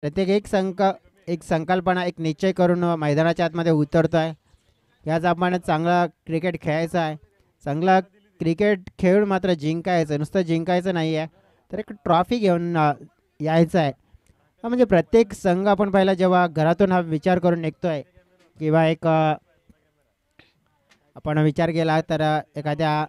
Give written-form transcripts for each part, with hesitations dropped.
प्रत्येक एक संकल्पना एक निश्चय करून मैदानाच्या आतमध्ये उतरतोय. याच आपण चांगला क्रिकेट खेळायचा आहे. चांगला क्रिकेट खेळून मात्र जिंकायचं, नुसतं जिंकायचं नाही आहे, तर एक ट्रॉफी घेऊन यायचं आहे. म्हणजे प्रत्येक संघ आपण पहिला जेव्हा घरातून हा विचार करून निघतोय किंवा एक आपण विचार केला तर एखाद्या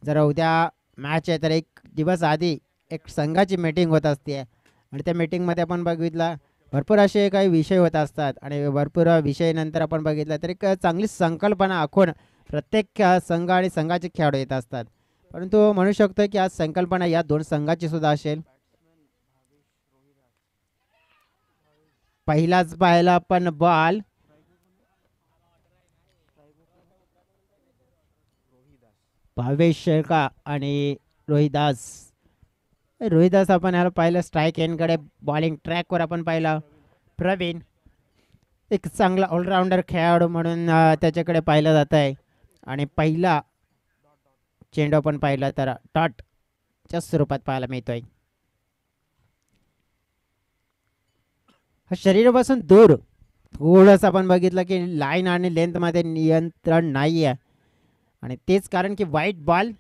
जर उद्या मॅच आहे तर एक दिवस आधी एक संघाची मीटिंग होत असते आणि त्या मीटिंगमध्ये आपण बघितलं भरपूर असे काही विषय होत असतात आणि भरपूर विषय नंतर आपण बघितलं तर एक चांगली संकल्पना आखून प्रत्येक संघ आणि संघाचे खेळाडू येत असतात. परंतु म्हणू शकतो की आज संकल्पना या दोन संघाची सुद्धा असेल. पहिलाच पाहिला पण बॉल भावेश शेळका आणि रोहिदास. रोहिदास आपण ह्याला पाहिलं स्ट्राईक एनकडे बॉलिंग ट्रॅकवर आपण पाहिलं. प्रवीण एक चांगला ऑलराऊंडर खेळाडू म्हणून त्याच्याकडे पाहिलं जात आहे आणि पहिला चेंडू आपण पाहिला तर डॉटच्या स्वरूपात पाहायला मिळतोय. हा शरीरापासून दूर थोडंसं आपण बघितलं की लाईन आणि लेंथमध्ये नियंत्रण नाही आहे आणि तेच कारण की व्हाईट बॉल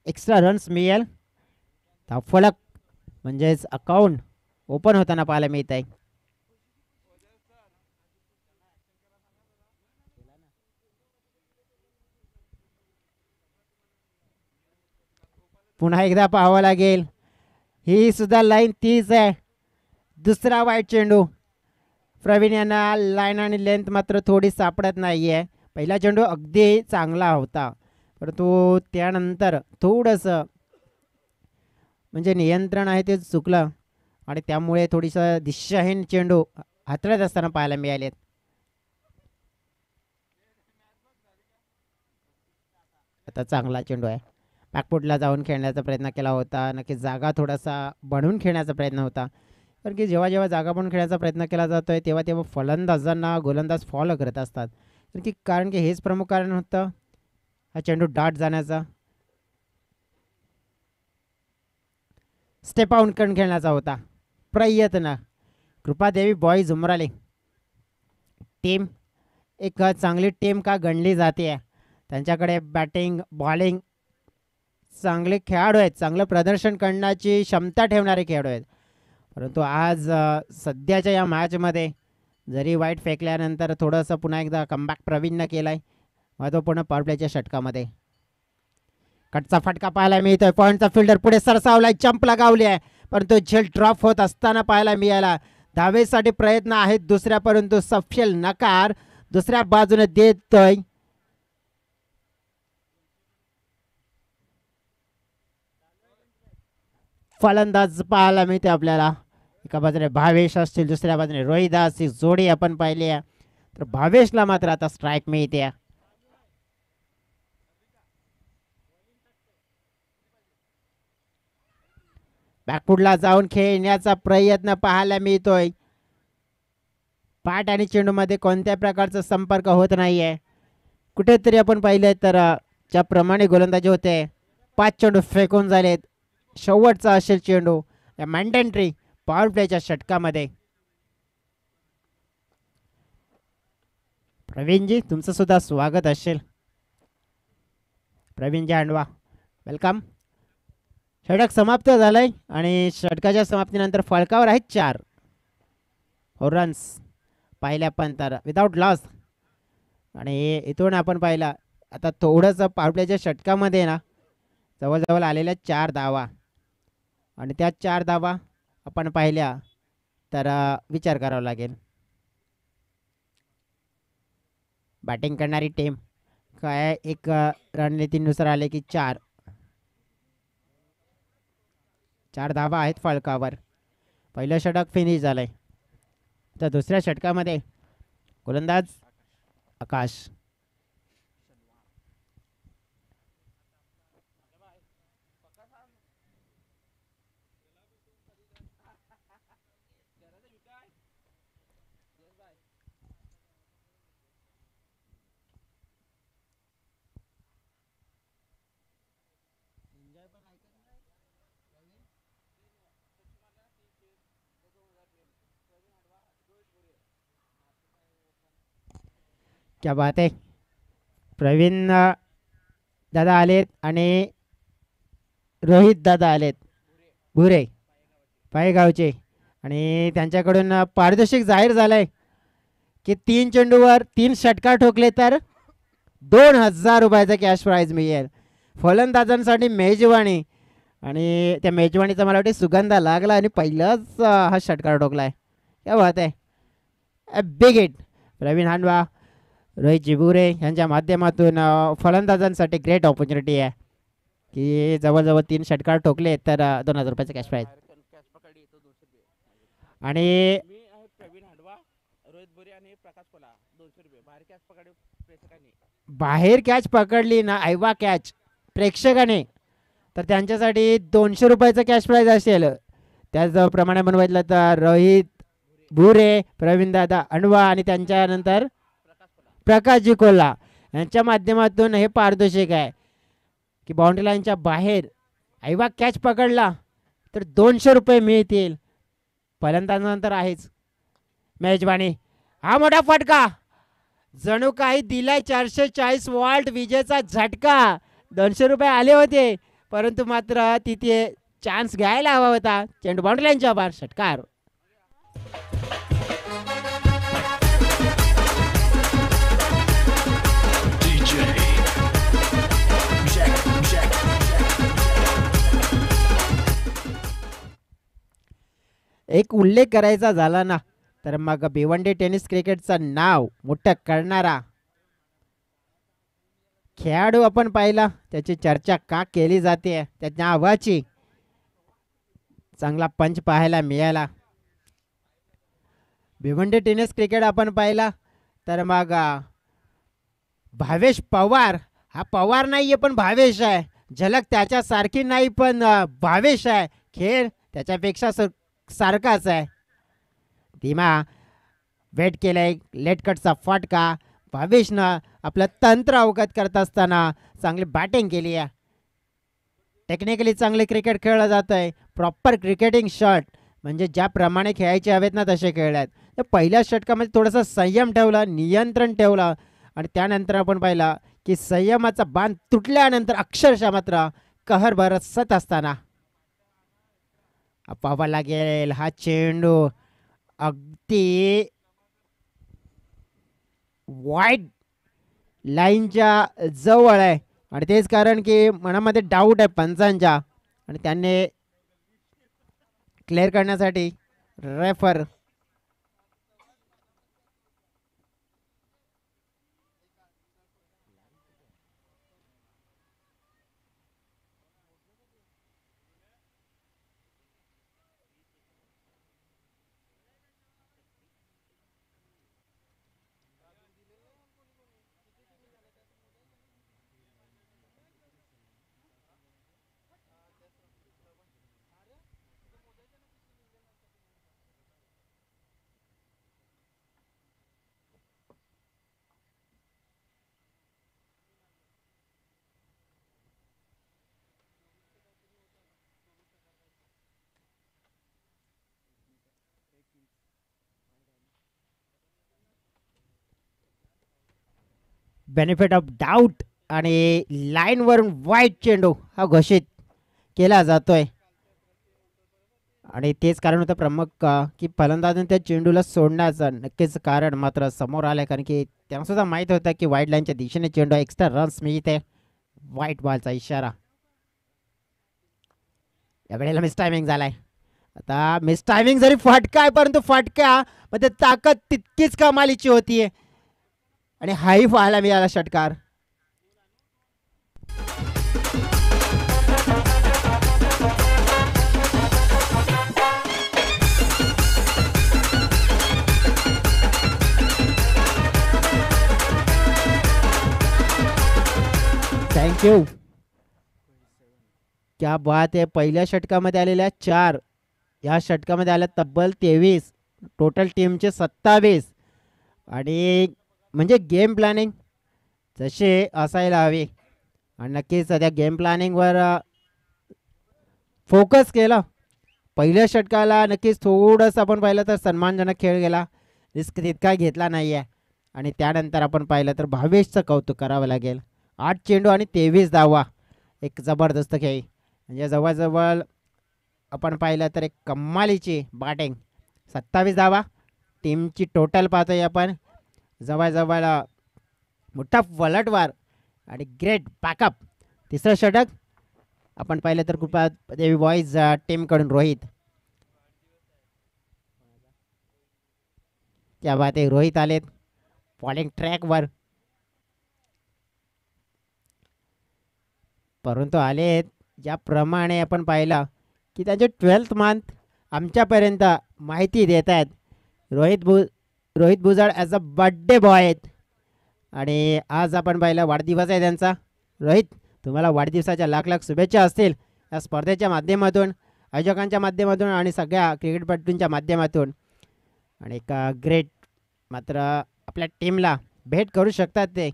एक्स्ट्रा रन्स मिळेल. फलक म्हणजेच अकाउंट ओपन होताना पाहायला मिळत आहे. पुन्हा एकदा पाहावं लागेल. ही सुद्धा लाईन तीच आहे. दुसरा वाईट चेंडू. प्रवीण यांना लाईन आणि लेंथ मात्र थोडी सापडत नाही आहे. पहिला चेंडू अगदी चांगला होता परंतु त्यानंतर थोडंसं म्हणजे नियंत्रण आहे ते चुकलं आणि त्यामुळे थोडीसं दिशाहीन चेंडू हातळत असताना पाहायला मिळालेत. आता चांगला चेंडू आहे. बॅकफुटला जाऊन खेळण्याचा प्रयत्न केला होता. नक्की जागा थोडासा बनवून खेळण्याचा प्रयत्न होता. कारण की जेव्हा जेव्हा जागा बनवून खेळण्याचा प्रयत्न केला जातोय तेव्हा तेव्हा फलंदाजांना गोलंदाज फॉलो करत असतात. कारण की हेच प्रमुख कारण होतं हा चेंडू डाट जाण्याचा. स्टेप आउट करून खेळण्याचा होता प्रयत्न. कृपादेवी बॉईज उमराले टीम एक चांगली टीम का गणली जाते. त्यांच्याकडे बॅटिंग बॉलिंग चांगले खेळाडू आहेत. चांगलं प्रदर्शन करण्याची क्षमता ठेवणारे खेळाडू आहेत. परंतु आज सध्याच्या या मॅचमध्ये जरी वाईट फेकल्यानंतर थोडंसं पुन्हा एकदा कमबॅक प्रवीणनं केलं आहे महत्त्वपूर्ण पॉवर प्लेच्या षटकामध्ये. कटचा फटका पाहायला मिळतोय. पॉईंटचा फिल्डर पुढे सरसावलाय. जंप लगावली आहे परंतु झेल ड्रॉप होत असताना पाहायला मिळाला. धावेसाठी प्रयत्न आहेत दुसऱ्या परंतु सफल नकार दुसऱ्या बाजूने देतोय. फलंदाज पाहायला मिळते आपल्याला. एका बाजूने भावेश असतील दुसऱ्या बाजूने रोहिदास ही जोडी आपण पाहिली आहे तर भावेशला मात्र आता स्ट्राईक मिळते. बॅकफुटला जाऊन खेळण्याचा प्रयत्न पाहायला मिळतोय. पाठ आणि चेंडूमध्ये कोणत्या प्रकारचा संपर्क होत नाहीये. कुठेतरी आपण पाहिलं तर ज्याप्रमाणे गोलंदाजी होते 5 चेंडू फेकून झालेत. शेवटचा असेल चेंडू या मॅन्डेटरी पॉवर प्लेच्या षटकामध्ये. प्रवीणजी तुमचं सुद्धा स्वागत असेल. प्रवीणजी हांडवा वेलकम. षटक समाप्त झालंय आणि षटकाच्या समाप्तीनंतर फलकावर आहेत 4 रन्स पाहिल्या पण तर विदाऊट लॉस. आणि इथून आपण पाहिला आता थोडंसं पॉवर प्लेच्या षटकामध्ये ना जवळजवळ आलेल्या 4 धावा आणि त्या 4 धावा आपण पाहिल्या तर विचार करावा लागेल. बॅटिंग करणारी टीम काय एक रणनीतीनुसार आले की 4 धावा आहेत फलकावर. पहिलं षटक फिनिश झालंय तर दुसऱ्या षटकामध्ये गोलंदाज आकाश. क्या बात आहे. प्रवीण दादा आलेत आणि रोहित दादा आलेत भुरे पायगावचे. आणि त्यांच्याकडून पारितोषिक जाहीर झालंय की 3 चेंडूवर 3 षटकार ठोकले तर 2,000 रुपयाचा कॅश प्राईज मिळेल. फलंदाजांसाठी मेजवानी. आणि त्या मेजवानीचा मला वाटते सुगंधा लागला आणि पहिलाच हा षटकार ठोकलाय. क्या बात आहे. Big hit. प्रवीण हांडवा रोहित जिबुरे यांच्या माध्यमातून फलंदाजांसाठी ग्रेट ऑपॉर्च्युनिटी आहे की जवळजवळ 3 षटकार ठोकले तर 2,000 रुपयाचा कॅश प्राईज. आणि बाहेर कॅच पकडली ना ऐवा कॅच प्रेक्षकाने तर त्यांच्यासाठी 200 रुपयाचा कॅश प्राईज असेल. त्याचप्रमाणे बनवायचं तर रोहित भुरे प्रवीणदादा अणवा आणि त्यांच्यानंतर प्रकाशजी कोल्हा यांच्या माध्यमातून हे पारितोषिक आहे की बाउंड्री लाईनच्या बाहेर ऐवा कॅच पकडला तर 200 रुपये मिळतील. फलंदाजानंतर आहेच मेजवानी. हा मोठा फटका जणू काही दिलाय 440 वॉल्ट विजेचा झटका. 200 रुपये आले होते परंतु मात्र तिथे चान्स घ्यायला हवा होता. चेंडू बाउंड्री लाईनच्या बाहेर षटकार. एक उल्लेख करायचा झाला ना तर मग भिवंडी टेनिस क्रिकेटचं नाव मोठं करणारा खेळाडू आपण पाहिला. त्याची चर्चा का केली जाते त्या नावाची चांगला पंच पाहायला मिळाला. भिवंडी टेनिस क्रिकेट आपण पाहिला तर मग भावेश पवार. हा पवार नाहीये पण भावेश आहे. झलक त्याच्यासारखी नाही पण भावेश आहे. खेळ त्याच्यापेक्षा सारखाच आहे. धीमा वेट केलंय लेट कटचा फटका. भावेशनं आपलं तंत्र अवगत करत असताना चांगली बॅटिंग केली आहे. टेक्निकली चांगले क्रिकेट खेळलं जात आहे. प्रॉपर क्रिकेटिंग शॉट म्हणजे ज्याप्रमाणे खेळायचे हवेत ना तसे खेळले आहेत. तर पहिल्या षटकामध्ये थोडासा संयम ठेवला नियंत्रण ठेवला आणि त्यानंतर आपण पाहिला की संयमाचा बांध तुटल्यानंतर अक्षरशः मात्र कहर बरसत असताना पाहावा लागेल हा चेंडू अगदी वाईट लाईनच्या जवळ आहे आणि तेच कारण की मनामध्ये डाऊट आहे पंचांच्या आणि त्यांनी क्लिअर करण्यासाठी रेफर बेनिफिट ऑफ डाऊट आणि लाईनवरून वाईट चेंडू हा घोषित केला जातोय आणि तेच कारण होतं प्रमुख की फलंदाजाने त्या चेंडूला सोडण्याचं नक्कीच कारण मात्र समोर आलं कारण की त्यांना सुद्धा माहीत होतं की वाईट लाईनच्या दिशेने चेंडू एक्स्ट्रा रन्स मिळते. वाईट बॉलचा इशारा. या वेळेला मिस टायमिंग झालाय. आता मिस टायमिंग जरी फटका आहे परंतु फटका मध्ये ताकद तितकीच कमालीची होतीये आणि हाही पाहायला मिळाला षटकार. थँक्यू. क्या बात आहे. पहिल्या षटकामध्ये आलेल्या 4 या षटकामध्ये आल्या तब्बल 23 टोटल टीमचे 27 आणि म्हणजे गेम प्लॅनिंग जसे असायला हवे आणि नक्कीच त्या गेम प्लॅनिंगवर फोकस केला. पहिल्या षटकाला नक्कीच थोडंसं आपण पाहिलं तर सन्मानजनक खेळ गेला. रिस्क तितका घेतला नाही आहे आणि त्यानंतर आपण पाहिलं तर भावेशचं कौतुक करावं लागेल. 8 चेंडू आणि 23 धावा, एक जबरदस्त खेळी. म्हणजे जवळजवळ आपण पाहिलं तर एक कमालीची बॅटिंग. 27 धावा टीमची टोटल पाहतोय आपण. जवळजवळ मोठा पलटवार आणि ग्रेट बॅकअप. तिसरं षटक आपण पाहिलं तर कृपा देवी बॉईज टीमकडून रोहित. त्या बात रोहित आलेत बॉलिंग ट्रॅकवर, परंतु आलेत ज्याप्रमाणे आपण पाहिलं की त्यांचे 12th मंथ आमच्यापर्यंत माहिती देत आहेत. Rohit Bhujal as a birthday boy आहेत आणि आज आपण पाहिलं वाढदिवस आहे त्यांचा. रोहित, तुम्हाला वाढदिवसाच्या लाख लाख शुभेच्छा असतील या स्पर्धेच्या माध्यमातून, आयोजकांच्या माध्यमातून आणि सगळ्या क्रिकेटपटूंच्या माध्यमातून. आणि एक ग्रेट, मात्र आपल्या टीमला भेट करू शकतात ते.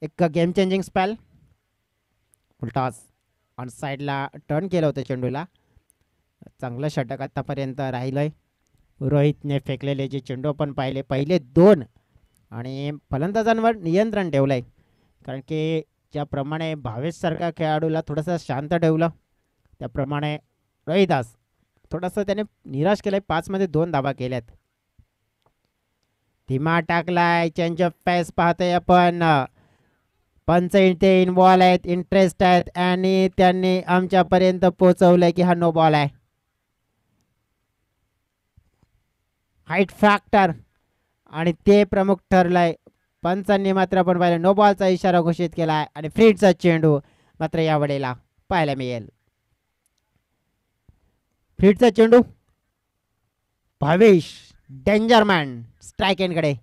एक game changing spell, full toss on साईडला टर्न केलं होतं चेंडूला. चांगलं षटक आत्तापर्यंत राहिलंय. रोहितने फेकलेले जे चेंडू आपण पाहिले पहिले 2 आणि फलंदाजांवर नियंत्रण ठेवलं आहे. कारण की ज्याप्रमाणे भावेशसारख्या खेळाडूला थोडंसं शांत ठेवलं त्याप्रमाणे रोहिदास थोडंसं त्याने निराश केलं आहे. 5 मध्ये 2 धावा केल्यात. धीमा टाकलाय, चेंज ऑफ पेस पाहतोय आपण. पंच इथे इन्वॉल्व आहेत, इंटरेस्ट आहेत आणि त्यांनी आमच्यापर्यंत पोहोचवलंय की हा नो बॉल आहे. हाईट फॅक्टर आणि ते प्रमुख ठरलंय. पंचांनी मात्र आपण पाहिलं नो बॉलचा इशारा घोषित केला आहे आणि फ्रीडचा चेंडू मात्र यावेळेला पाहायला मिळेल. फ्रीडचा चेंडू, भावेश डेंजरमॅन स्ट्राईक एंडकडे.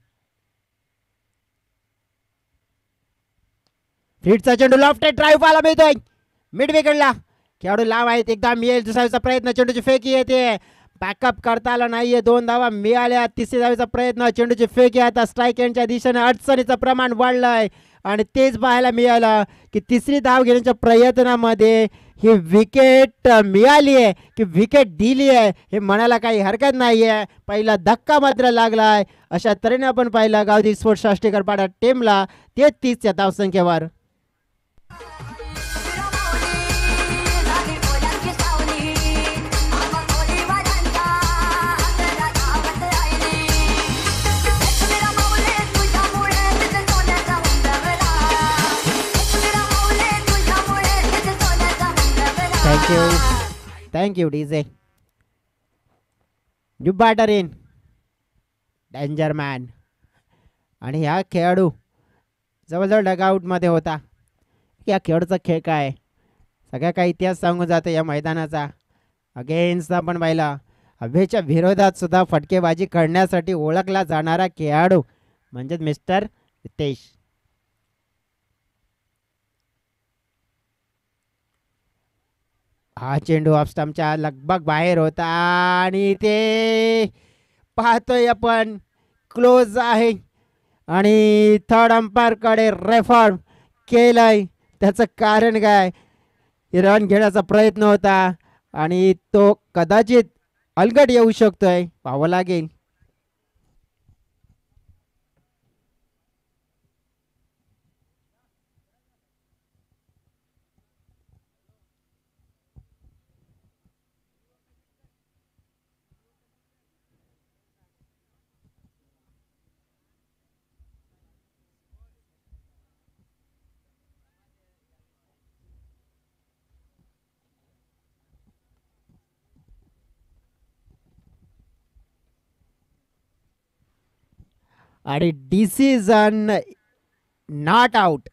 फ्रीडचा चेंडू लॉफ्टेड ड्राईव्ह पाहायला मिळतोय मिड विकेटला. खेळाडू लांब आहेत, एकदा मिळेल दुसऱ्याचा प्रयत्न, चेंडूची फेकी येते, बॅकअप करता आला नाहीये. 2 धावा मिळाल्या. तिसरी धावेचा प्रयत्न, चेंडूची फेकी आता स्ट्राईक एंडच्या दिशेने. अडचणीचं प्रमाण वाढलंय आणि तेच पाहायला मिळालं की तिसरी धाव घेण्याच्या प्रयत्नामध्ये ही विकेट मिळाली आहे की विकेट दिली आहे हे म्हणायला काही हरकत नाही आहे. पहिला धक्का मात्र लागलाय. अशा तऱ्हेने आपण पाहिलं गावठी स्पोर्ट्स शाष्टीकरपाडा टीमला 33 धावसंख्येवर. Thank you DJ. New batter in danger man. आणि ह्या खेळाडू जवळजवळ डगआउटमध्ये होता. या खेळाडूचा खेळ काय, सगळ्या काही इतिहास सांगून जातो या मैदानाचा. अगेन्स्ट आपण पाहिला हवेच्या विरोधात सुद्धा फटकेबाजी करण्यासाठी ओळखला जाणारा खेळाडू म्हणजे मिस्टर रितेश. हा चेंडू ऑफ स्टंपच्या लगभग बाहेर होता आणि ते पाहतोय आपण क्लोज आहे आणि थर्ड अंपायरकडे रेफर केलंय. त्याचं कारण काय, रन घेण्याचा प्रयत्न होता आणि तो कदाचित अलगट येऊ शकतोय, पाहावं लागेल. आणि डिसिजन नॉट आउट.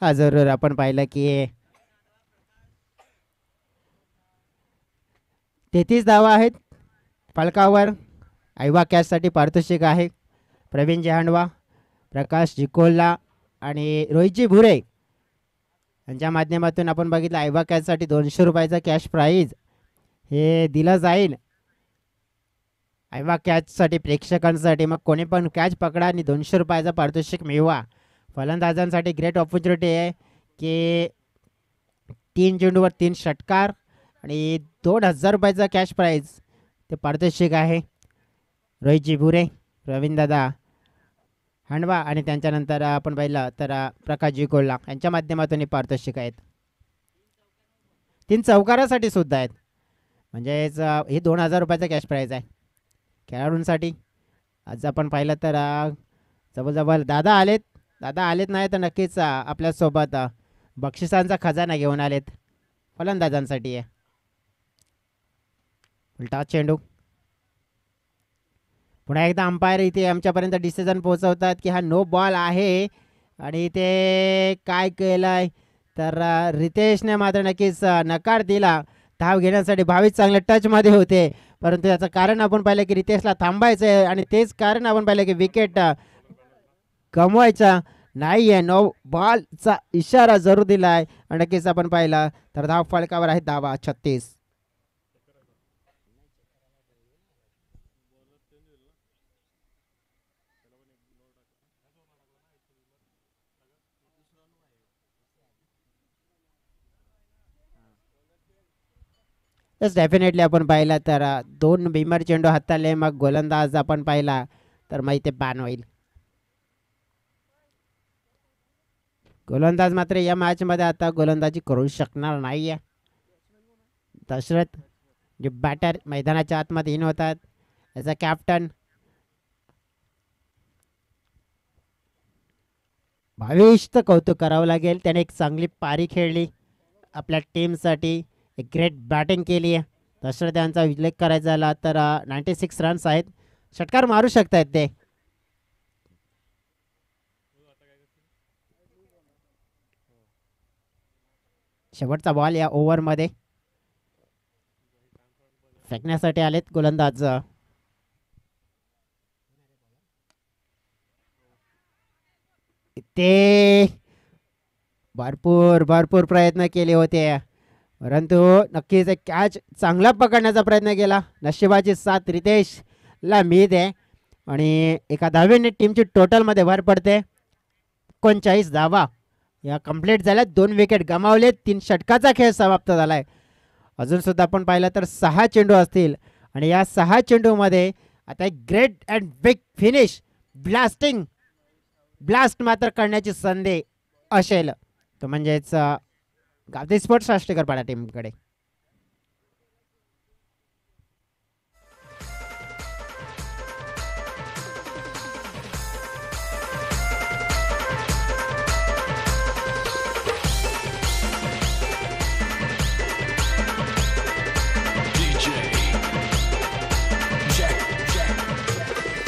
हा जरूर आपण पाहिलं की 33 धावा आहेत फलकावर. आयवा कॅचसाठी पारितोषिक आहे. प्रवीण जहांडवा, प्रकाश जिकोल्ला आणि रोहितजी भुरे यांच्या माध्यमातून आपण बघितलं आयवा कॅचसाठी 200 रुपयाचा कॅश प्राईज हे दिलं जाईल. आयवा कॅचसाठी प्रेक्षकांसाठी मग कोणी पण कॅच पकडा आणि 200 रुपयाचा पारितोषिक मिळवा. फलंदाजांसाठी ग्रेट ऑपॉर्च्युनिटी आहे की 3 चेंडूवर 3 षटकार आणि 2000 रुपयाचा कॅश प्राईज ते पारितोषिक आहे. रोहित जिबुरे, रवींद्रदादा हांडवा आणि त्यांच्यानंतर आपण पाहिलं तर प्रकाशजी कोल्हा यांच्या माध्यमातून हे पारितोषिक आहेत. 3 चौकारासाठी सुद्धा आहेत. म्हणजेच हे 2000 रुपयाचा कॅश प्राईज आहे खेळाडूंसाठी. आज आपण पाहिलं तर जवळजवळ दादा आलेत नाही तर नक्कीच आपल्यासोबत बक्षिसांचा खजाना घेऊन आलेत फलंदाजांसाठी आहे. उलटा चेंडू पुन्हा एकदा अंपायर इथे आमच्यापर्यंत डिसिजन पोहोचवतात की हा नो बॉल आहे आणि ते काय केलंय तर रितेशने मात्र नक्कीच नकार दिला. धाव घेण्यासाठी 22 चांगले टचमध्ये होते परंतु याचं कारण आपण पाहिलं की रितेशला थांबायचं आहे आणि तेच कारण आपण पाहिलं की विकेट गमवायचा नाही आहे. नो बॉलचा इशारा जरूर दिला आहे आणि नक्कीच आपण पाहिलं तर धाव फलकावर आहे. धावा 36. यस डेफिनेटली आपण पाहिला तर 2 बिमर चेंडू हाताळले मग गोलंदाज आपण पाहिला तर मग इथे बॅन होईल. गोलंदाज मात्र या मॅचमध्ये आता गोलंदाजी करू शकणार नाही आहे. दशरथ जे बॅटर मैदानाच्या आतमध्ये इन होतात याचा कॅप्टन भविष्य कौतुक करावं लागेल. त्याने एक चांगली पारी खेळली आपल्या टीमसाठी, एक ग्रेट बॅटिंग केली आहे. दशरथ यांचा उल्लेख करायचा झाला तर 96 रन्स आहेत. षटकार मारू शकतायत ते. शेवटचा बॉल या ओव्हरमध्ये फेकण्यासाठी आलेत गोलंदाज. ते भरपूर प्रयत्न केले होते परंतु नक्कीच एक कॅच चांगला पकडण्याचा प्रयत्न केला. नशिबाची साथ रितेशला मिळते आहे आणि एका धावेने टीमची टोटलमध्ये भर पडते. 39 धावा या कंप्लीट झाल्या. 2 विकेट गमावले. 3 षटकाचा खेळ समाप्त झाला आहे. अजून सुद्धा आपण पाहिलं तर 6 चेंडू असतील आणि या 6 चेंडूमध्ये आता एक great and big finish blast मात्र करण्याची संधी असेल तो म्हणजेच गावठी स्पोर्ट्स राष्ट्रीयकरपाडा टीमकडे.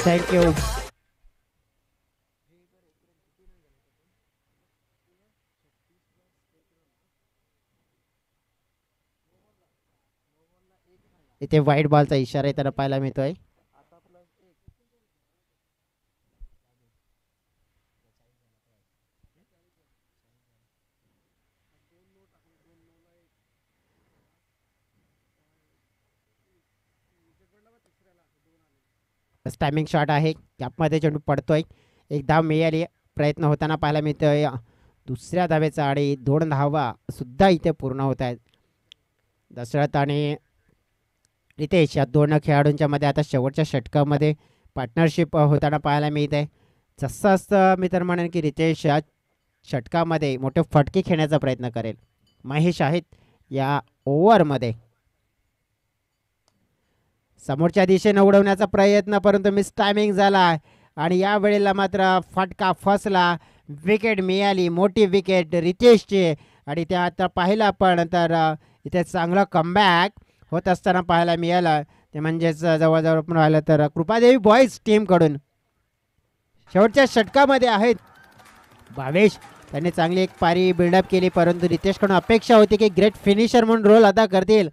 थँक्यू. इथे व्हाईट बॉलचा इशारा येताना पाहायला मिळतोय. टायमिंग शॉट आहे. गॅपमध्ये चेंडू पडतोय. एक धाव मिळाली प्रयत्न होताना पाहायला मिळतोय. दुसऱ्या धावेचा आणि 2 धावा सुद्धा इथे पूर्ण होत आहेत. दशरथ आणि रितेश या 2 खेळाडूंच्या मध्ये आता शेवटच्या षटकामध्ये पार्टनरशिप होताना पाहायला मिळत आहे. जसं असतं मी तर म्हणेन की रितेश या षटकामध्ये मोठे फटके खेळण्याचा प्रयत्न करेल. महेश आहेत या ओव्हरमध्ये. समोरच्या दिशेने उडवण्याचा प्रयत्न परंतु मिस टायमिंग झाला आणि या वेळेला मात्र फटका फसला. विकेट मिळाली. मोठी विकेट रितेशची आणि त्या आता पाहिलं आपण तर इथे चांगलं कमबॅक होत असताना पाहायला मिळालं. ते म्हणजेच जवळजवळ आपण पाहिलं तर कृपादेवी बॉईज टीमकडून शेवटच्या षटकामध्ये आहेत भावेश. त्यांनी चांगली एक पारी बिल्डअप केली परंतु रितेशकडून अपेक्षा होती की ग्रेट फिनिशर म्हणून रोल अदा करतील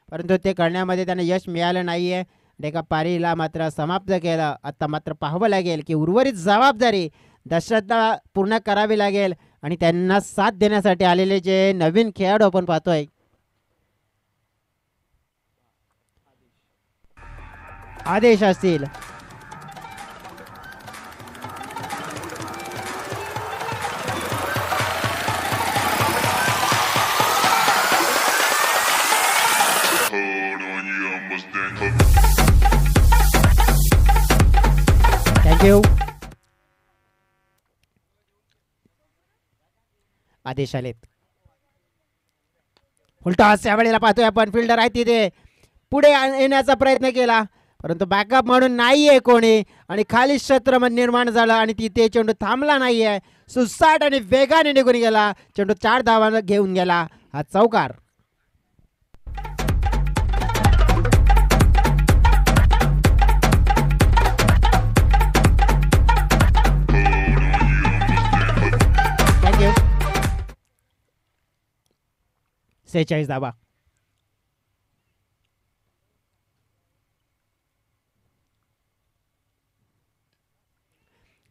परंतु ते करण्यामध्ये त्यांना यश मिळालं नाही आहे. एका पारीला मात्र समाप्त केलं. आता मात्र पाहावं लागेल की उर्वरित जबाबदारी दशरथला पूर्ण करावी लागेल आणि त्यांना साथ देण्यासाठी आलेले जे नवीन खेळाडू आपण पाहतोय आदेश असतील. थँक्यू. आदेश आलेत. फुलटॉस यावेळेला पाहतोय आपण. फिल्डर आहे तिथे पुढे येण्याचा प्रयत्न केला परंतु बॅकअप म्हणून नाहीये कोणी आणि खाली क्षेत्र निर्माण झालं आणि तिथे चेंडू थांबला नाहीये. सुसाट आणि वेगाने निघून गेला. चेंडू 4 धावांना घेऊन गेला. हा चौकार. थँक्यू. 46 धावा.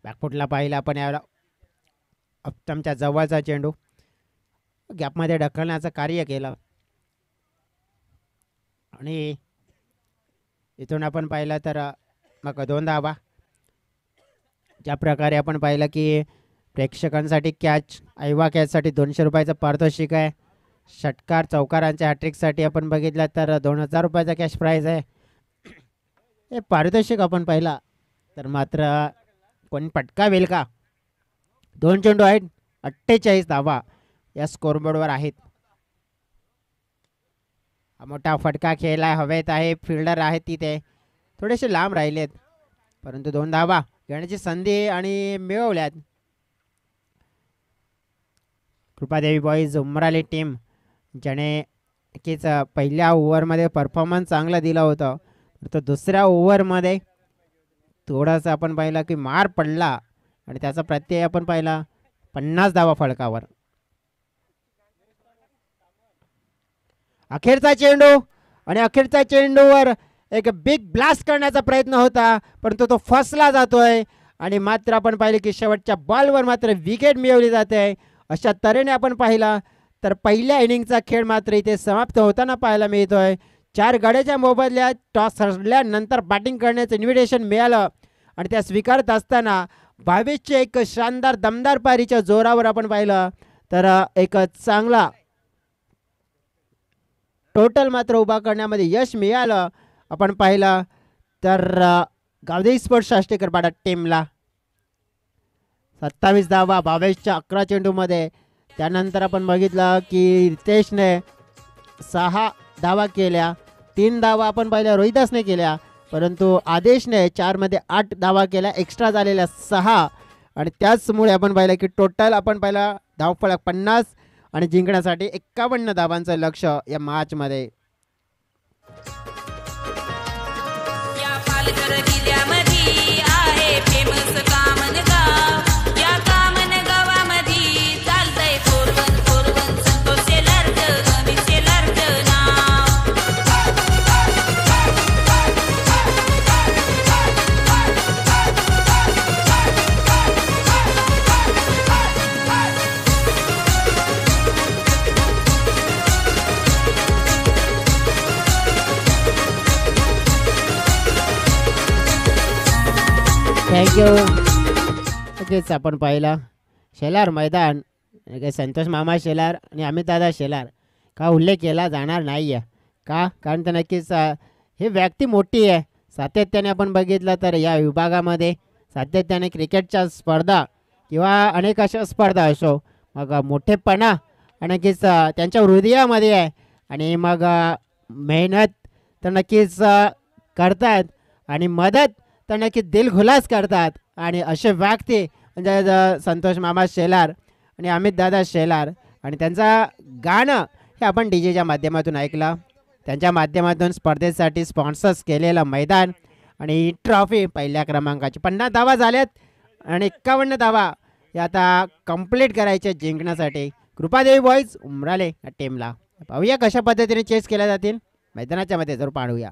बॅकफुटला पाहिला पण यावेळेला अप्तमच्या जवळचा चेंडू गॅपमध्ये ढकलण्याचं कार्य केलं आणि इथून आपण पाहिलं तर मग 2 धावा. ज्या प्रकारे आपण पाहिलं की प्रेक्षकांसाठी कॅच ऐवा कॅचसाठी 200 रुपयाचं पारितोषिक आहे. षटकार चौकारांच्या हॅट्रिकसाठी आपण बघितलं तर 2000 रुपयाचा कॅश प्राईज आहे. हे पारितोषिक आपण पाहिला तर मात्र कोणी पटकावेल का. 2 चेंडू आहेत. 48 धावा या स्कोरबोर्डवर आहेत. हा मोठा फटका खेळला हवेत आहे. फिल्डर आहेत तिथे थोडेसे लांब राहिलेत परंतु 2 धावा घेण्याची संधी आणि मिळवल्यात. कृपादेवी बॉईज उमराली टीम ज्याने नक्कीच पहिल्या ओव्हरमध्ये परफॉर्मन्स चांगला दिला होता तर दुसऱ्या ओव्हरमध्ये थोडासा आपण पाहिला की मार पडला आणि त्याचा प्रत्यय आपण पाहिला 50 धावा फलकावर. अखेरचा चेंडू आणि अखेरच्या चेंडूवर एक बिग ब्लास्ट करण्याचा प्रयत्न होता परंतु तो फसला जातोय आणि मात्र आपण पाहिले की शेवटच्या बॉलवर मात्र विकेट मिळवली जाते. अशा तऱ्हेने आपण पाहिला तर पहिल्या इनिंगचा खेळ मात्र इथे समाप्त होताना पाहायला मिळतोय. 4 गड्याच्या मोबदल्यात टॉस हरल्यानंतर बॅटिंग करण्याचं इन्व्हिटेशन मिळालं आणि त्या स्वीकारत असताना 22चे एक शानदार दमदार पारीच्या जोरावर आपण पाहिलं तर एक चांगला टोटल मात्र उभा करण्यामध्ये यश मिळालं. आपण पाहिलं तर गावदेवी स्पोर्ट्स शास्त्रीकर टीमला 27 धावा 22च्या 11 चेंडूमध्ये. त्यानंतर आपण बघितलं की रितेशने 6 धावा केल्या. 3 धावा आपण पाहिल्या रोहिदासने केल्या परंतु आदेशने 4 मध्ये 8 धावा केल्या. एक्स्ट्रा झालेल्या 6 आणि त्याचमुळे आपण पाहिलं की टोटल आपण पाहिला धावफलक 50 आणि जिंकण्यासाठी 51 धावांचं लक्ष या मॅचमध्ये. थँक्यू. नक्कीच आपण पाहिला शेलार मैदान संतोष मामा शेलार आणि अमितदादा शेलार का उल्लेख केला जाणार नाही आहे का कारण तर नक्कीच ही व्यक्ती मोठी आहे. सातत्याने आपण बघितलं तर या विभागामध्ये सातत्याने क्रिकेटच्या स्पर्धा किंवा अनेक अशा स्पर्धा असो मग मोठेपणा नक्कीच त्यांच्या हृदयामध्ये आहे आणि मग मेहनत तर नक्कीच करतात आणि मदत तर नक्कीच दिलखुलास करतात आणि असे व्यक्ती म्हणजे संतोष मामा शेलार आणि अमितदादा शेलार आणि त्यांचं गाणं हे आपण डीजेच्या माध्यमातून ऐकलं. त्यांच्या माध्यमातून स्पर्धेसाठी स्पॉन्सर्स केलेलं मैदान आणि ट्रॉफी पहिल्या क्रमांकाची 50 धावा झाल्यात आणि 51 धावा हे आता कंप्लीट करायचे जिंकण्यासाठी कृपादेवी बॉईज उमराले या टीमला. पाहूया कशा पद्धतीने चेस केल्या जातील मैदानाच्या मध्ये जरूर पाहूया.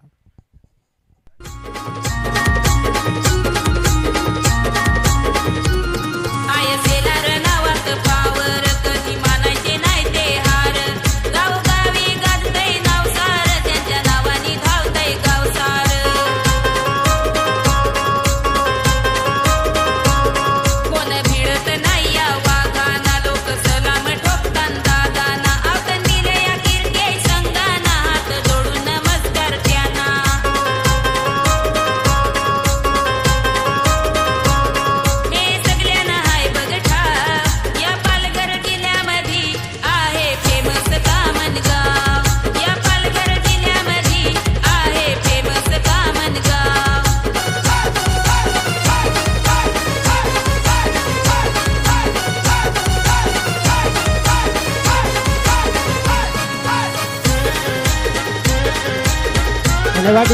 धन्यवाद.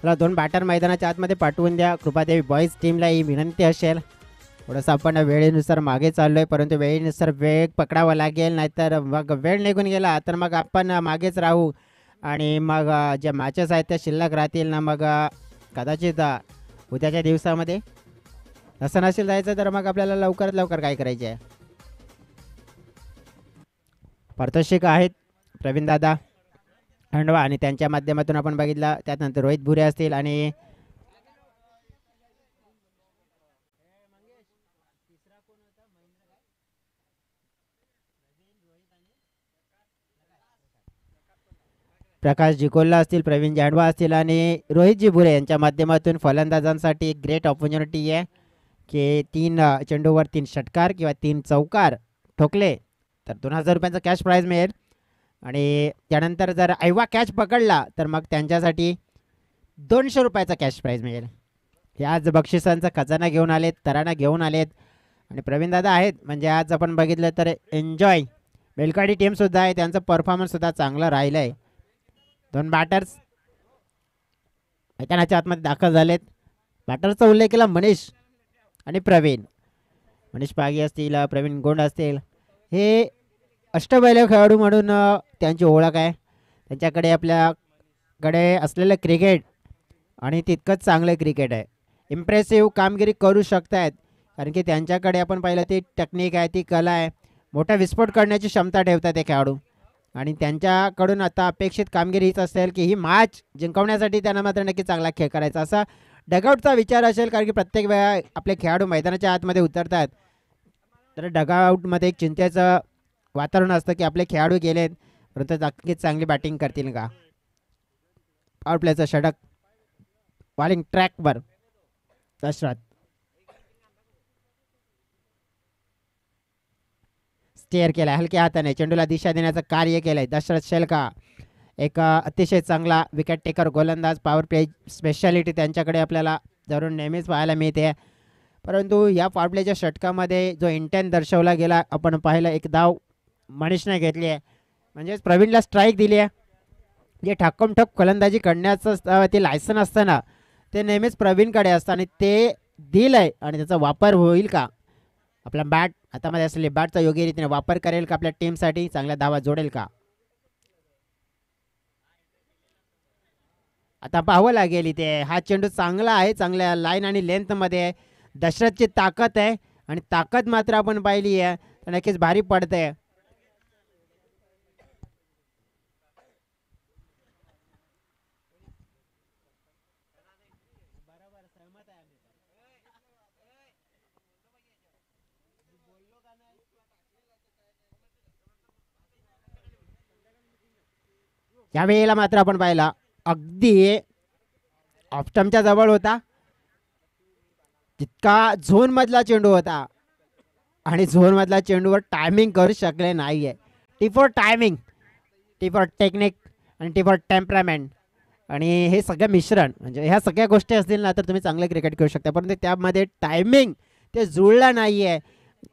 मला 2 बॅटर मैदानाच्या आतमध्ये पाठवून द्या. कृपादेवी बॉईज टीमला ही विनंती असेल. थोडंसं आपण वेळेनुसार मागे चाललोय, परंतु वेळेनुसार वेग पकडावा लागेल, नाहीतर मग वेळ निघून गेला तर मग आपण मागेच राहू आणि मग ज्या मॅचेस आहेत त्या शिल्लक राहतील ना. मग कदाचित उद्याच्या दिवसामध्ये असं नसेल जायचं तर मग आपल्याला लवकरात लवकर काय करायचे आहे. पारितोषिक आहेत प्रवीण दादा हंडवा आणि त्यांच्या माध्यमातून आपण बघितलं. त्यानंतर रोहित भुरे असतील आणि प्रकाश जिकोल्ला असतील, प्रवीण जाडवा असतील आणि रोहितजी भुरे यांच्या माध्यमातून फलंदाजांसाठी एक ग्रेट ऑपॉर्च्युनिटी आहे की 3 चेंडूवर 3 षटकार किंवा 3 चौकार ठोकले तर 2000 रुपयांचा कॅश प्राईज मिळेल. आणि त्यानंतर जर ऐवा कॅच पकडला तर मग त्यांच्यासाठी 200 रुपयाचा कॅश प्राईज मिळेल. हे आज बक्षिसांचा खजाना घेऊन आलेत, तराणा घेऊन आलेत आणि प्रवीण दादा आहेत. म्हणजे आज आपण बघितलं तर एन्जॉय बेलकाडी टीमसुद्धा आहे, त्यांचं परफॉर्मन्ससुद्धा चांगलं राहिलं आहे. 2 बॅटर्स मैदानाच्या आतमध्ये दाखल झालेत. बॅटरचा उल्लेख केला मनीष आणि प्रवीण. मनीष पागी असतील, प्रवीण गोंड असतील, हे अष्टबैल खेळाडू म्हणून त्यांची ओळख आहे. त्यांच्याकडे आपल्याकडे असलेलं क्रिकेट आणि तितकंच चांगलं क्रिकेट आहे. इम्प्रेसिव्ह कामगिरी करू शकतायत कारण की त्यांच्याकडे आपण पाहिलं ती टेक्निक आहे, ती कला आहे. मोठा विस्फोट करण्याची क्षमता ठेवतात ते खेळाडू आणि त्यांच्याकडून आता अपेक्षित कामगिरी हीच असेल की ही मॅच जिंकवण्यासाठी त्यांना मात्र नक्की चांगला खेळ करायचा असा डगआउटचा विचार असेल. कारण की प्रत्येक वेळा आपले खेळाडू मैदानाच्या आतमध्ये उतरतात तर डगआउटमध्ये एक चिंतेचं वातावरण असतं की आपले खेळाडू गेलेत परंतु नक्कीच चांगली बॅटिंग करतील का. पॉवर प्लेचं षटक बॉलिंग ट्रॅकवर दशरथ स्टेअर केलाय, हलक्या हाताने चेंडूला दिशा देण्याचं कार्य केलंय दशरथ शेलका. एक अतिशय चांगला विकेट टेकर गोलंदाज. पॉवर प्ले स्पेशालिटी त्यांच्याकडे आपल्याला जरूर नेहमीच पाहायला मिळते. परंतु या पॉवर प्लेच्या षटकामध्ये जो इंटेंट दर्शवला गेला आपण पाहिलं, एक धाव मनीषने घेतली आहे म्हणजेच प्रवीणला स्ट्राईक दिली आहे. जे ठाकमठक फलंदाजी करण्याचं ते लायसन असतं ना ते नेहमीच प्रवीणकडे असतं आणि ते दिलं आहे आणि त्याचा वापर होईल का, आपला बॅट हातामध्ये असलेले बॅटचा योग्य रीतीने वापर करेल का, आपल्या टीमसाठी चांगल्या धावा जोडेल का. आता पाहावं लागेल इथे. हा चेंडू चांगला आहे, चांगल्या लाईन आणि लेंथमध्ये आहे. दशरथची ताकद आहे आणि ताकद मात्र आपण पाहिली आहे तर नक्कीच भारी पडते. यावेळेला मात्र आपण पाहिला अगदी ऑप्टमच्या जवळ होता, तितका झोन मधला चेंडू होता आणि झोन मधला चेंडूवर टायमिंग करू शकले नाहीये. T for timing, T for technique आणि टी फॉर टेम्परामेंट आणि हे सगळं मिश्रण म्हणजे ह्या सगळ्या गोष्टी असतील ना तर तुम्ही चांगलं क्रिकेट खेळू शकता. परंतु त्यामध्ये टायमिंग ते जुळलं नाही आहे.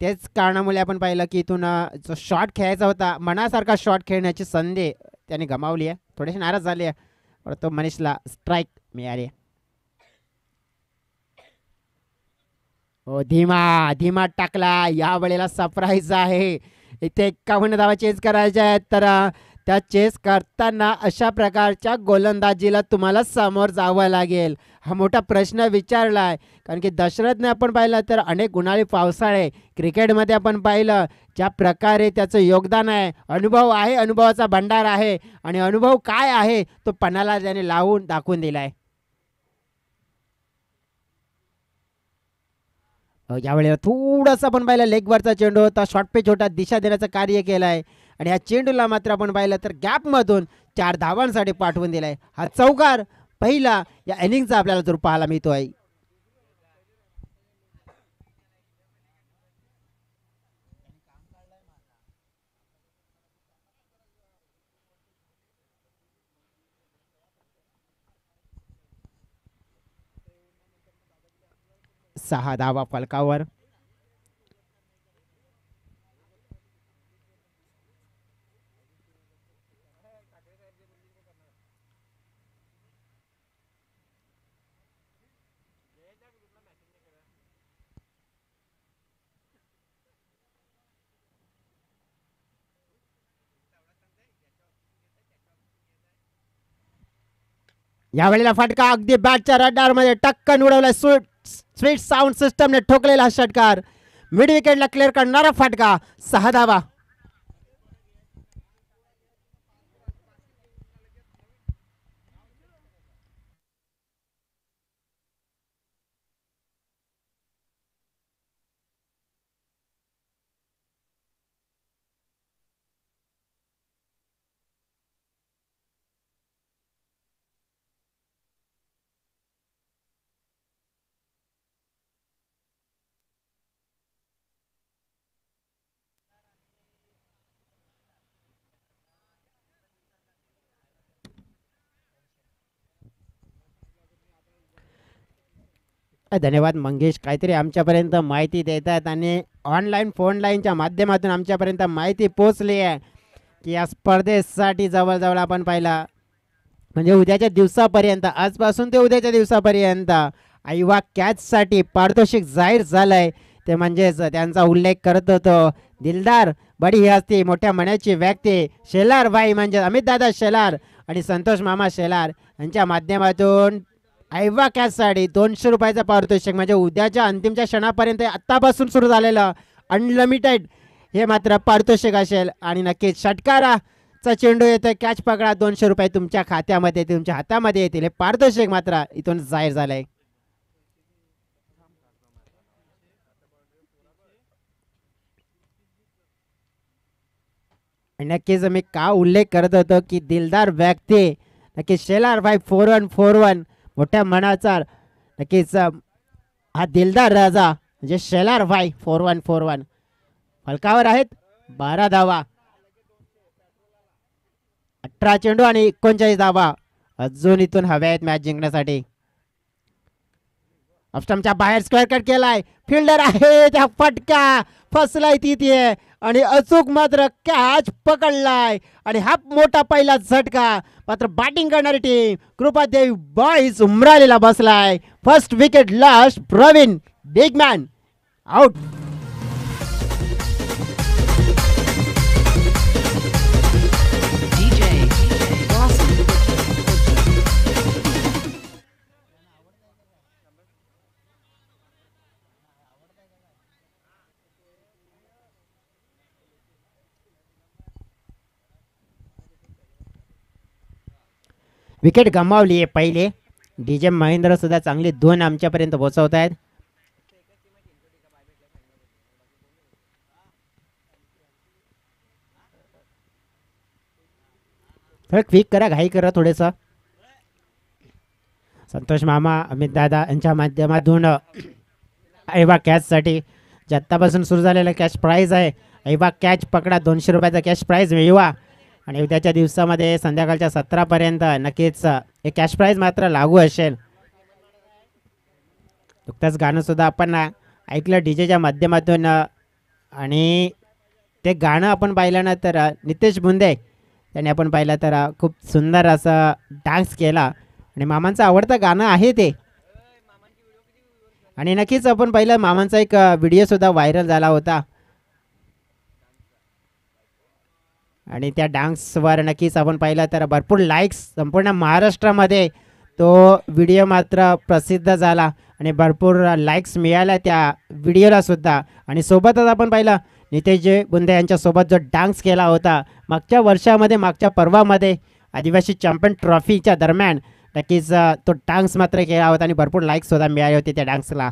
तेच कारणामुळे आपण पाहिलं की इथून जो शॉट खेळायचा होता मनासारखा शॉट खेळण्याची संधी त्याने गमावली आहे. थोडेसे नाराज झाले आहे परंतु मनीषला स्ट्राईक मिळाली. हो, धीमा धीमा टाकला. या वेळेला सरप्राईज आहे. इथे 51 धावा चेस करायच्या आहेत तर त्या चेस करताना अशा प्रकारच्या गोलंदाजीला तुम्हाला समोर जावं लागेल. हा मोठा प्रश्न विचारला आहे कारण की दशरथने आपण पाहिलं तर अनेक उन्हाळी पावसाळे क्रिकेटमध्ये आपण पाहिलं ज्या प्रकारे त्याचं योगदान आहे, अनुभव आहे, अनुभवाचा भंडार आहे आणि अनुभव काय आहे तो पणाला त्याने लावून दाखवून दिला आहे. यावेळेला थोडंसं आपण पाहिलं लेगवरचा चेंडू होता, शॉर्ट पिच होता, दिशा देण्याचं कार्य केलं आहे आणि ह्या चेंडूला मात्र आपण पाहिलं तर गॅपमधून 4 धावांसाठी पाठवून दिला आहे. हा चौकार पहिला या इनिंगचा आपल्याला जरूर पाहायला मिळतो आहे. सहा धावा फलकावर. यावेळेला फटका अगदी बॅटच्या रडारमध्ये टक्कन उडवला. स्वीट साऊंड सिस्टमने ठोकलेला हा षटकार. मिड विकेटला क्लिअर करणारा फटका. 6 धावा. धन्यवाद मंगेश, काहीतरी आमच्यापर्यंत माहिती देतात आणि ऑनलाईन फोन लाईनच्या माध्यमातून आमच्यापर्यंत माहिती पोचली आहे की या स्पर्धेसाठी जवळजवळ आपण पाहिला म्हणजे उद्याच्या दिवसापर्यंत, आजपासून ते उद्याच्या दिवसापर्यंत आईवा कॅचसाठी पारितोषिक जाहीर झालंय. ते म्हणजेच त्यांचा उल्लेख करत होतो दिलदार बडी ही असती मोठ्या मनाची व्यक्ती शेलार भाई म्हणजे अमितदादा शेलार आणि संतोष मामा शेलार यांच्या माध्यमातून आयवा कॅचसाठी 200 रुपयाचं पारितोषिक म्हणजे उद्याच्या अंतिमच्या क्षणापर्यंत आत्तापासून सुरू झालेलं अनलिमिटेड हे मात्र पारितोषिक असेल. आणि नक्कीच षटकाराचा चेंडू येतो, कॅच पकडा, 200 रुपये तुमच्या खात्यामध्ये तुमच्या हातामध्ये येतील. हे पारितोषिक मात्र इथून जाहीर झालंय. नक्कीच मी का उल्लेख करत होतो की दिलदार व्यक्ती नक्कीच शेलार भाई 4141 मोठ्या मनाचा नक्कीच हा दिलदार राजा म्हणजे शेलार भाई 4141 फलकावर आहेत. 12 धावा, 18 चेंडू आणि 39 धावा अजून इथून हव्या आहेत मॅच जिंकण्यासाठी. ऑफस्टंपच्या बाहेर स्क्वेअर कट केलाय, फिल्डर आहे त्या फटका फसलाय तिथे आणि अचूक मात्र कॅच पकडलाय. आणि हा मोठा पहिला झटका मात्र बॅटिंग करणारी टीम कृपादेवी बॉईज उमरालीला बसलाय. First wicket last Praveen big man out. Wicket गमावली आहे पहिले. डीजे महेंद्र सुद्धा चांगले 2 आमच्यापर्यंत पोहोचवत आहेत. थोडं क्विक करा, घाई करा थोडेसा. संतोष मामा अमित दादा यांच्या माध्यमातून ऐबा कॅचसाठी जे आत्तापासून सुरू झालेला कॅश प्राईज आहे. ऐबा कॅच पकडा, 200 रुपयाचा कॅश प्राईज मिळवा. आणि उद्याच्या दिवसामध्ये संध्याकाळच्या 17 पर्यंत नक्कीच हे कॅश प्राईज मात्र लागू असेल. नुकतंच गाणं सुद्धा आपण ऐकलं डीजेच्या माध्यमातून आणि ते गाणं आपण पाहिलं ना तर नितेश बुंदे त्याने आपण पाहिलं तर खूप सुंदर असा डान्स केला आणि मामांचं आवडतं गाणं आहे ते. आणि नक्कीच आपण पाहिलं मामांचा एक व्हिडिओ सुद्धा व्हायरल झाला होता आणि त्या डान्सवर नक्कीच आपण पाहिलं तर भरपूर लाईक्स संपूर्ण महाराष्ट्रामध्ये तो व्हिडिओ मात्र प्रसिद्ध झाला आणि भरपूर लाईक्स मिळाल्या त्या व्हिडिओला सुद्धा. आणि सोबतच आपण पाहिलं नितेशजी बुंदे यांच्यासोबत जो डान्स केला होता मागच्या वर्षामध्ये मागच्या पर्वामध्ये आदिवासी चॅम्पियन ट्रॉफीच्या दरम्यान नक्कीच तो डान्स मात्र केला होता आणि भरपूर लाईक्स सुद्धा मिळाले होते त्या डान्सला.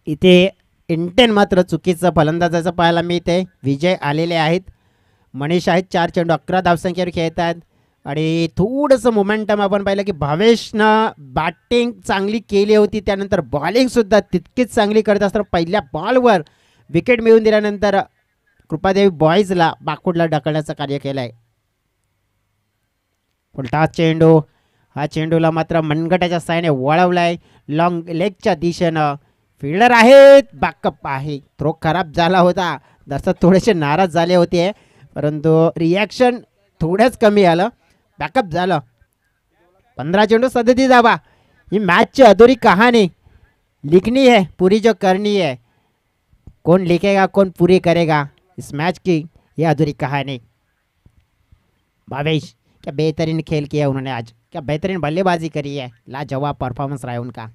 इथे इंटेन मात्र चुकीचं फलंदाजाचं पाहायला मिळते. विजय आलेले आहेत, मनीष आहेत, 4 चेंडू 11 धावसंख्येवर खेळतात. आणि थोडंसं मोमेंटम आपण पाहिलं की भावेशनं बॅटिंग चांगली केली होती, त्यानंतर बॉलिंगसुद्धा तितकीच चांगली करत असताना पहिल्या बॉलवर विकेट मिळवून दिल्यानंतर कृपादेवी बॉईजला बाकूडला ढकलण्याचं कार्य केलं आहे. उलटा चेंडू, हा चेंडूला मात्र मनगटाच्या साहाय्याने वळवलाय लॉंग लेगच्या दिशेनं. फिल्डर आहेत, बॅकअप आहे. थ्रो खराब झाला होता, दर्शक थोडेसे नाराज झाले होते परंतु रिॲक्शन थोडंच कमी आलं, बॅकअप झालं. 15 चेंडू 37 धावा. ही मॅचची अधुरी कहाणी लिखनी है, पूरी जो करनी है. कौन लिखेगा कौन पूरी करेगा इस मैच की, ये अधूरी कहानी. भावेश, क्या बेहतरीन खेल किया उन्होंने आज, क्या बेहतरीन बल्लेबाजी करी है, लाजवाब परफॉर्मेंस रहा है उनका।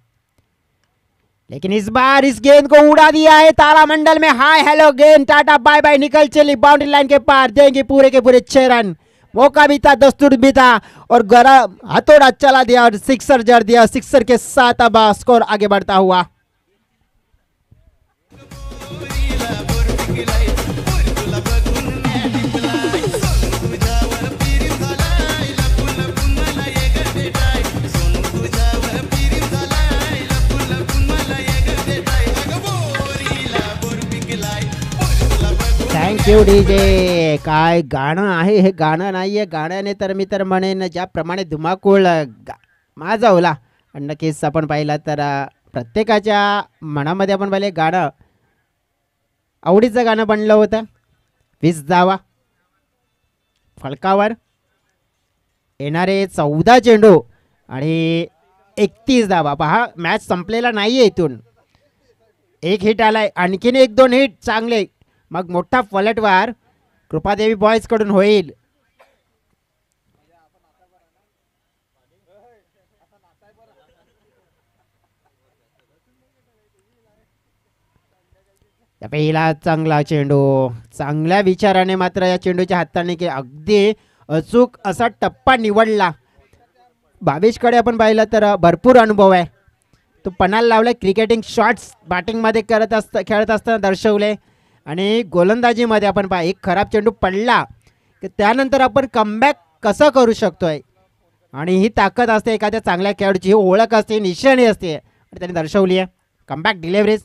लेकिन इस बार इस गेंद को उड़ा दिया है तारामंडल में। हाय हेलो गेंद, टाटा बाय बाय, निकल चली बाउंड्री लाइन के पार, देंगे पूरे के पूरे 6 रन। मौका भी था, दस्तूर भी था और गरा हथौड़ा चला दिया और सिक्सर जड़ दिया। सिक्सर के साथ अब स्कोर आगे बढ़ता हुआ। Thank you DJ. काय गाणं आहे हे, गाणं नाही आहे, गाण्याने तर मी तर म्हणेन ज्याप्रमाणे धुमाकूळ माजवला. आणि नक्कीच आपण पाहिलं तर प्रत्येकाच्या मनामध्ये आपण पाहिले गाणं आवडीचं गाणं बनलं होतं. 20 धावा फलकावर, येणारे 14 चेंडू आणि 31 धावा. पहा मॅच संपलेला नाही आहे. इथून एक हिट आलाय, आणखीन 1-2 हिट चांगले, मग मोठा पलटवार कृपादेवी बॉयज कडून होईल. पहिला चांगला चेंडू, चांगल्या विचाराने मात्र या चेंडूच्या हाताने की अगदी अचूक असा टप्पा निवडला. भावेशकडे आपण पाहिलं तर भरपूर अनुभव आहे. तो पणाला लावलाय, क्रिकेटिंग शॉट्स बॅटिंगमध्ये खेळत असताना दर्शवले आणि गोलंदाजीमध्ये आपण पहा एक खराब चेंडू पडला की त्यानंतर आपण कमबॅक कसं करू शकतोय. आणि ही ताकद असते एखाद्या चांगल्या खेळाडूची, ही ओळख असते, निशाणी असते आणि त्याने दर्शवली आहे. कमबॅक डिलिव्हरीज,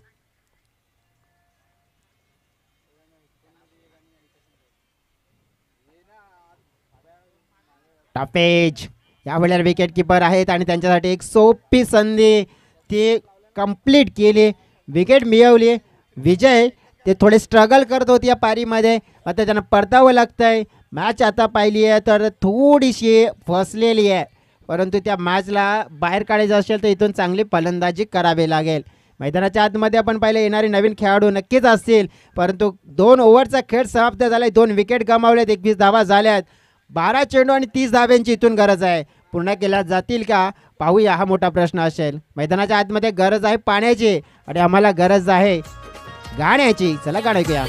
टापेज यावेळेला विकेट किपर आहेत आणि त्यांच्यासाठी एक सोपी संधी ती कंप्लीट केली, विकेट मिळवली. विजय ते थोडे स्ट्रगल करत होते या पारीमध्ये, आता त्यांना परतावं लागतंय. मॅच आता पाहिली आहे तर थोडीशी फसलेली आहे, परंतु त्या मॅचला बाहेर काढायचं असेल तर इथून चांगली फलंदाजी करावी लागेल. मैदानाच्या आतमध्ये आपण पाहिलं येणारे नवीन खेळाडू नक्कीच असतील, परंतु 2 ओव्हरचा खेळ समाप्त झाला. 2 विकेट गमावल्यात, 21 धावा झाल्यात. 12 चेंडू आणि 30 धाव्यांची इथून गरज आहे. पूर्ण केल्या जातील का पाहूया, हा मोठा प्रश्न असेल. मैदानाच्या आतमध्ये गरज आहे पाण्याची आणि आम्हाला गरज आहे गाण्याची. चला गाणं ऐकूया.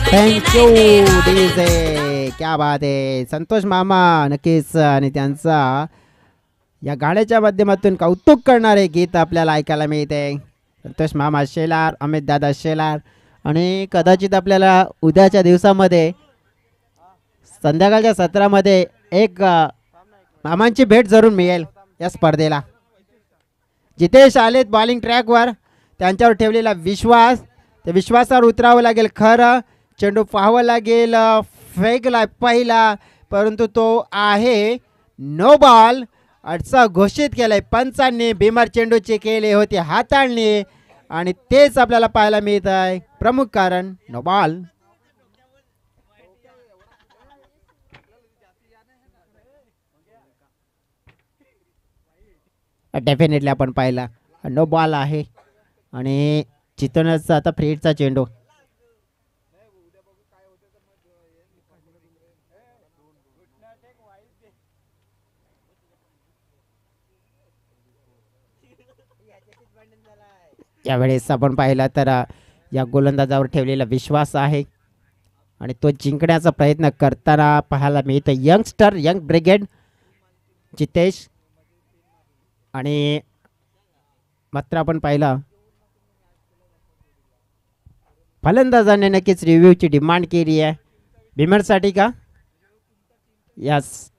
थँक्यू डीजे, क्या बात आहे. संतोष मामा नक्कीच, आणि त्यांचा या गाण्याच्या माध्यमातून कौतुक करणारे गीत आपल्याला ऐकायला मिळते. संतोष मामा शेलार, अमित दादा शेलार. आणि कदाचित आपल्याला उद्याच्या दिवसामध्ये संध्याकाळच्या सत्रामध्ये एक मामांची भेट जरूर मिळेल या स्पर्धेला. जितेश आलेत बॉलिंग ट्रॅकवर, त्यांच्यावर ठेवलेला विश्वास, त्या विश्वासावर उतरावं लागेल. खरं चेंडू पाहावं लागेल, फेकला पहिला, परंतु तो आहे नो बॉल असं घोषित केलंय पंचांनी. भीमर चेंडूची केली होती हाताळणी आणि तेच आपल्याला पाहायला मिळत आहे प्रमुख कारण, नो बॉल. डेफिनेटली आपण पाहिला नो बॉल आहे आणि चितूनच आता फ्रीडचा चेंडू. यावेळेस आपण पाहिला तर या गोलंदाजावर ठेवलेला विश्वास आहे आणि तो जिंकण्याचा प्रयत्न करताना पाहायला मिळतं. Youngster, young brigade Jitesh. आणि मात्र आपण पाहिलं फलंदाजाने नक्कीच रिव्ह्यूची डिमांड केली आहे भीमरसाठी का. यस,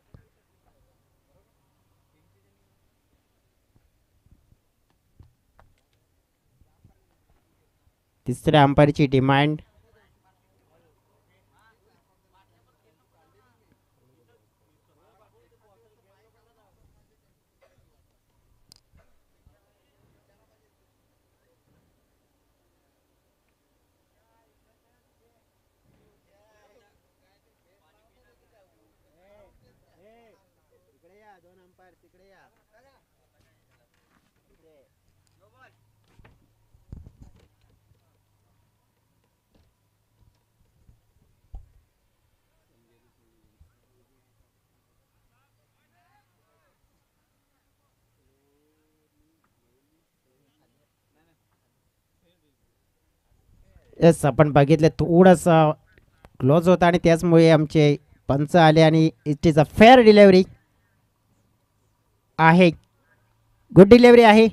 तिसऱ्या अंपायरची डिमांड. येस, आपण बघितले थोडंसं क्लोज होता आणि त्याचमुळे आमचे पंच आले आणि it is a fair delivery आहे. गुड डिलेवरी आहे.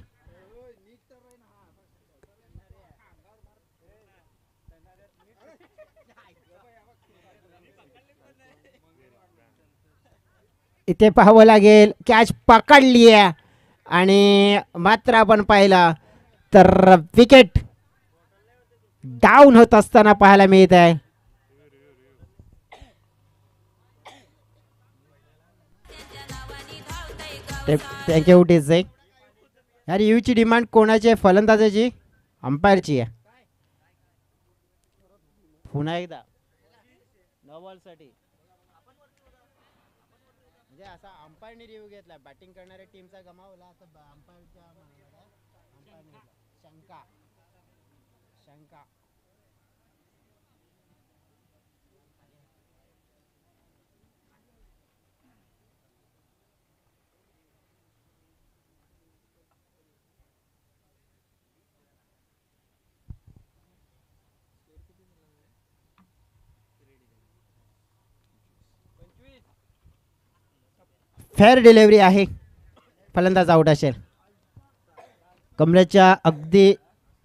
इथे पाहावं लागेल, कॅच पकडली आहे आणि मात्र आपण पाहिला तर विकेट डाऊन होत असताना पाहायला मिळत आहे. Thank you TJ. यार यूची डिमांड कोणाची आहे? फलंदाजाची, अंपायरची आहे. पुन्हा एकदा नो बॉलसाठी म्हणजे असा अंपायरने रिव्ह्यू घेतला, बॅटिंग करणाऱ्या टीमचा गमावला असं अंपायरच्या शंका शंका. फेअर डिलेवरी आहे. फलंदाज आउट असेल. कमरेच्या अगदी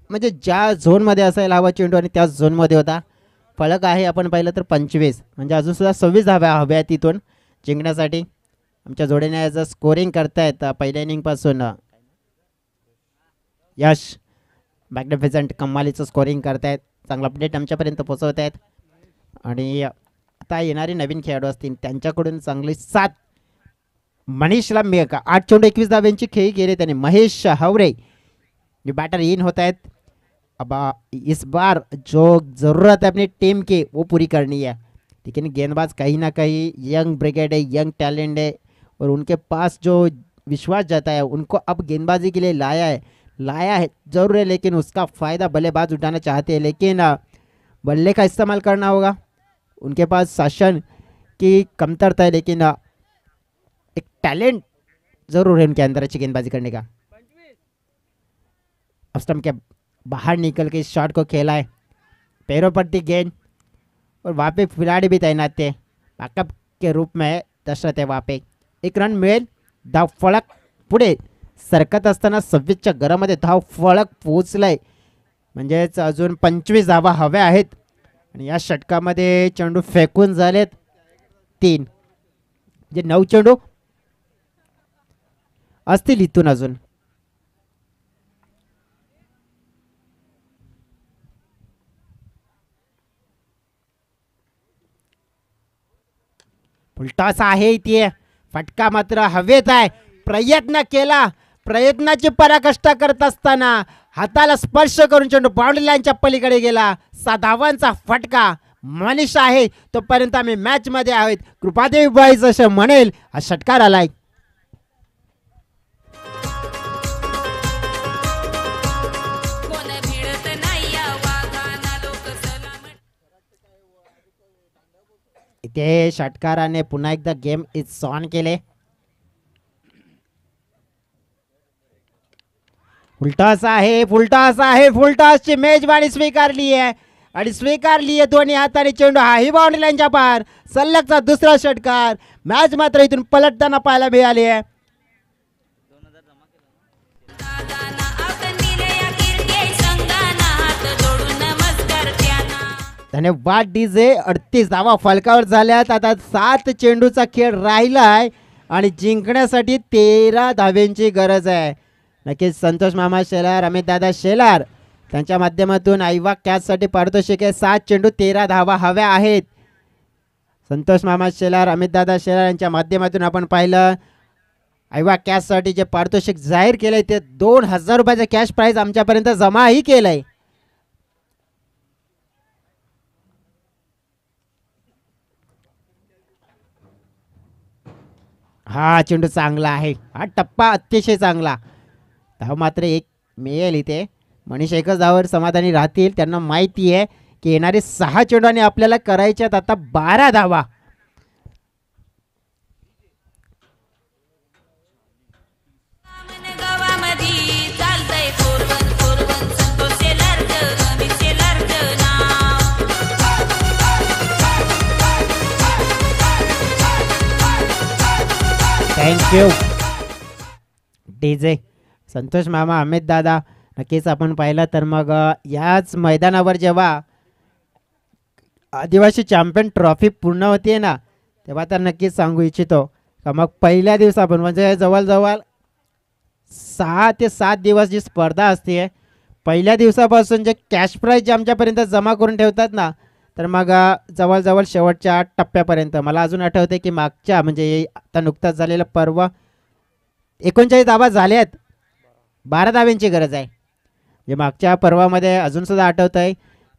म्हणजे ज्या झोनमध्ये असायला हवा चेंडू आणि त्याच झोनमध्ये होता. फलक आहे आपण पाहिलं तर 25, म्हणजे अजून सुद्धा 26 धाव्या हव्या तिथून जिंकण्यासाठी. आमच्या जोडीने जर स्कोरिंग करतायत पहिल्या इनिंगपासून यश मॅग्निफिसंट कमालीचं स्कोरिंग करतायत. चांगला अपडेट आमच्यापर्यंत पोहोचवत आहेत आणि आता येणारे नवीन खेळाडू असतील त्यांच्याकडून चांगली साथ. मनीषला 8 चेंडू 21 धाव्यांची खेळी केली त्याने. महेश हवरे बैटर इन होता है. अब इस बार जो ज़रूरत है अपनी टीम की वो पूरी करनी है, लेकिन गेंदबाज कहीं ना कहीं यंग ब्रिगेड है, यंग टैलेंट है और उनके पास जो विश्वास जाता है उनको अब गेंदबाजी के लिए लाया है ज़रूर है, लेकिन उसका फ़ायदा बल्लेबाज उठाना चाहते हैं, लेकिन बल्ले का इस्तेमाल करना होगा. उनके पास शासन की कमतरता है, लेकिन एक टैलेंट ज़रूर है उनके अंदर अच्छी गेंदबाजी करने का. अब स्टंप के बाहर निकल के इस शॉट को खेला है. पैरों पर थी गेंद और वहाँ पे खिलाड़ी भी तैनात थे बैकअप के रूप में. दशरथ है वहाँ पे. एक रन मिळेल. धाव फळक पुढे सरकत असताना 26च्या घरामध्ये धाव फळक पोहोचलाय, म्हणजेच अजून 25 धावा हव्या आहेत आणि या षटकामध्ये चेंडू फेकून झालेत 3, म्हणजे 9 चेंडू असतील इथून अजून. उलटासा आहे इथे. फटका मात्र हवेत आहे. प्रयत्न केला, प्रयत्नाची पराकाष्ठा करत असताना हाताला स्पर्श करून चेंडू बाउंड्री लाईनच्या पलीकडे गेला. 6 धावांचा फटका. मनीष आहे तोपर्यंत आम्ही मॅच मध्ये आहोत. कृपादेवी बॉईज असं म्हणेल हा षटकार आलाय. इथे षटकाराने पुन्हा एकदा गेम इज ऑन केले. फुलटॉस आहे, फुलटॉस आहे. फुलटॉसची मेजबानी स्वीकारली आहे आणि स्वीकारली आहे दोन्ही हाताने चेंडू. हाही बाउंड्री लाईनच्या पार. सलगचा दुसरा षटकार. मॅच मात्र इथून पलटताना पाहायला मिळाली आहे. धन्यवाद डीजे. 38 धावा फलकावर झाल्यात. आता 7 चेंडूचा खेळ राहिलाय आणि जिंकण्यासाठी 13 धाव्यांची गरज आहे. नक्कीच संतोष मामा शेलार, अमित दादा शेलार त्यांच्या माध्यमातून आयवा कॅचसाठी पारितोषिक आहे. 7 चेंडू 13 धावा हव्या आहेत. संतोष मामा शेलार, अमितदादा शेलार यांच्या माध्यमातून आपण पाहिलं आयवा कॅचसाठी जे पारितोषिक जाहीर केलंय ते 2000 रुपयाचं कॅश प्राइज आमच्यापर्यंत जमाही केलंय. हा चेंडू चांगला आहे. हा टप्पा अतिशय चांगला. धाव मात्र एक मिळेल इथे. मनीष एकच धावावर समाधानी राहतील. त्यांना माहिती आहे की येणारे 6 चेंडूने आपल्याला करायच्यात आता 12 धावा. थँक्यू डीजे संतोष मामा, अमित दादा. नक्कीच आपण पाहिलं तर मग याच मैदानावर जेव्हा आदिवासी चॅम्पियन ट्रॉफी पूर्ण होती ना तेव्हा तर नक्कीच सांगू इच्छितो का मग पहिल्या दिवसापासून म्हणजे जवळजवळ 6 ते 7 दिवस जी स्पर्धा असते पहिल्या दिवसापासून जे कॅश प्राइज जे आमच्यापर्यंत जमा करून ठेवतात ना तर मग जवळजवळ शेवटच्या टप्प्यापर्यंत मला अजून आठवते की मागच्या म्हणजे आता नुकताच झालेला पर्व 39 धावा झाल्यात. 12 धाव्यांची गरज आहे. म्हणजे मागच्या पर्वामध्ये अजूनसुद्धा आठवत आहे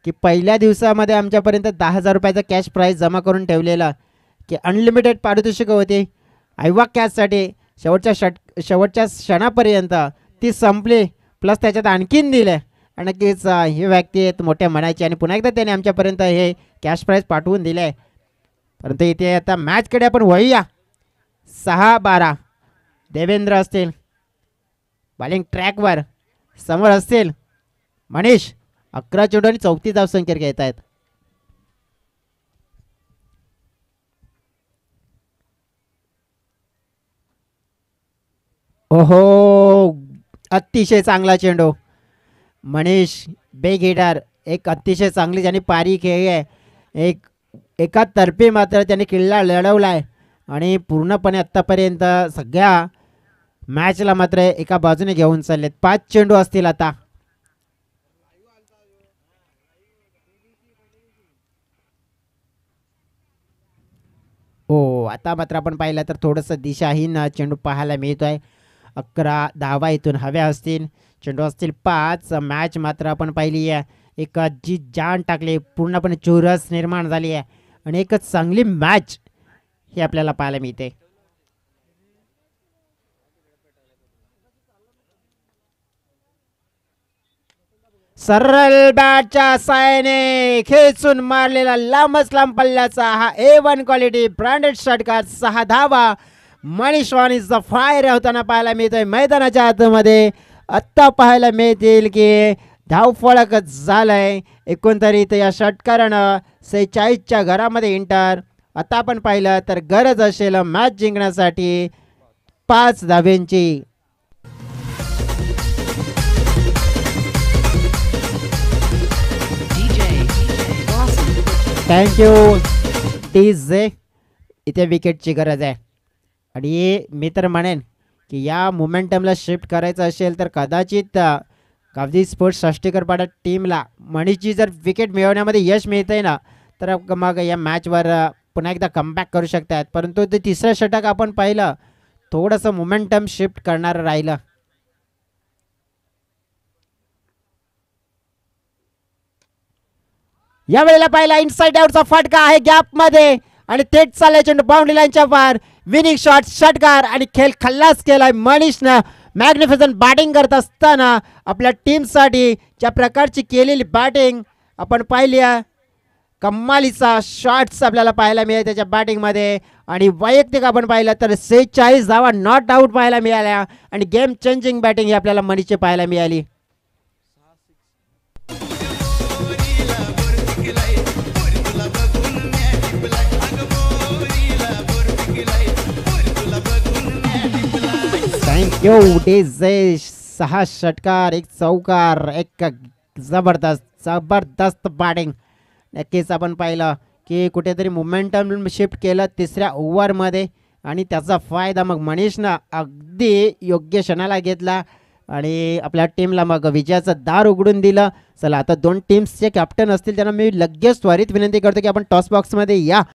की पहिल्या दिवसामध्ये आमच्यापर्यंत 10,000 रुपयाचा कॅश प्राइज जमा करून ठेवलेला की अनलिमिटेड पारितोषिकं होती आयवा कॅचसाठी. शेवटच्या क्षणापर्यंत ती संपली प्लस त्याच्यात आणखीन दिले. आणि नक्कीच ही व्यक्ती आहेत मोठ्या मनाची आणि पुन्हा एकदा त्याने आमच्यापर्यंत हे कॅश प्राइज पाठवून दिले आहे. परंतु इथे आता मॅचकडे आपण वळूया. 6-12 देवेंद्र असतील बॉलिंग ट्रॅकवर, समोर असतील मनीष. 11 चेंडू आणि 34 धावसंख्या घेत आहेत. ओहो अतिशय चांगला चेंडू. मनीष बेग हिटर एक अतिशय चांगली ज्यांनी पारी खेळली आहे. एका तर्फे मात्र त्याने किल्ला लढवला आहे आणि पूर्णपणे आत्तापर्यंत सगळ्या मॅचला मात्र एका बाजूने घेऊन चाललेत. 5 चेंडू असतील आता. हो आता मात्र आपण पाहिलं तर थोडंसं दिशाहीन चेंडू पाहायला मिळतोय. 11 धावा इथून हव्या असतील. चेंडू असतील 5. मॅच मात्र आपण पाहिली आहे एक जी जान टाकली पूर्णपणे चुरस निर्माण झाली आहे आणि एक चांगली मॅच ही आपल्याला पाहायला मिळते. सरळ बॅटच्या साहाय्याने खेचून मारलेला लांबच लांब पल्ल्याचा हा A1 क्वालिटी ब्रँडेड षटकार 6 धावा मनीष वाणीचा फायर होताना पाहायला मिळतोय. मैदानाच्या आतमध्ये आत्ता पाहायला मिळतील की धावफलक झालंय. एकंदरीत या षटकारानं 46च्या घरामध्ये इंटर. आता आपण पाहिलं तर गरज असेल मॅच जिंकण्यासाठी 5 धाव्यांची. Thank you DJ. इथे विकेटची गरज आहे आणि मी तर म्हणेन की या मोमेंटमला शिफ्ट करायचं असेल तर कदाचित गावदी स्पोर्ट्स षष्टीकरपाडा टीमला मनीषची जर विकेट मिळवण्यामध्ये यश मिळतंय ना तर मग या मॅचवर पुन्हा एकदा कमबॅक करू शकतात. परंतु ते तिसरं षटक आपण पाहिलं थोडंसं मोमेंटम शिफ्ट करणारं राहिलं. यावेळेला पाहिला इनसाइड आउटचा फटका आहे गॅपमध्ये आणि थेट चाललाय चेंडू बाउंड्री लाईनच्या पार. विनिंग शॉट षटकार आणि खेळ खल्लास केलाय मनीषनं. मॅग्निफिसंट बॅटिंग करत असताना आपल्या टीमसाठी ज्या प्रकारची केलेली बॅटिंग आपण पाहिली आहे कमालीचा शॉट्स आपल्याला पाहायला मिळाले त्याच्या बॅटिंगमध्ये. आणि वैयक्तिक आपण पाहिलं तर 46 धावा नॉट आऊट पाहायला मिळाल्या आणि गेम चेंजिंग बॅटिंग ही आपल्याला मनीषची पाहायला मिळाली. Thank you DJ. 6 षटकार 1 चौकार एक जबरदस्त बॅटिंग. नक्कीच आपण पाहिलं की कुठेतरी मोमेंटम शिफ्ट केलं तिसऱ्या ओव्हरमध्ये आणि त्याचा फायदा मग मनीषनं अगदी योग्य क्षणाला घेतला आणि आपल्या टीमला मग विजयाचं दार उघडून दिलं. चला आता दोन टीम्सचे कॅप्टन असतील त्यांना मी लगेच त्वरित विनंती करतो की आपण टॉस बॉक्समध्ये या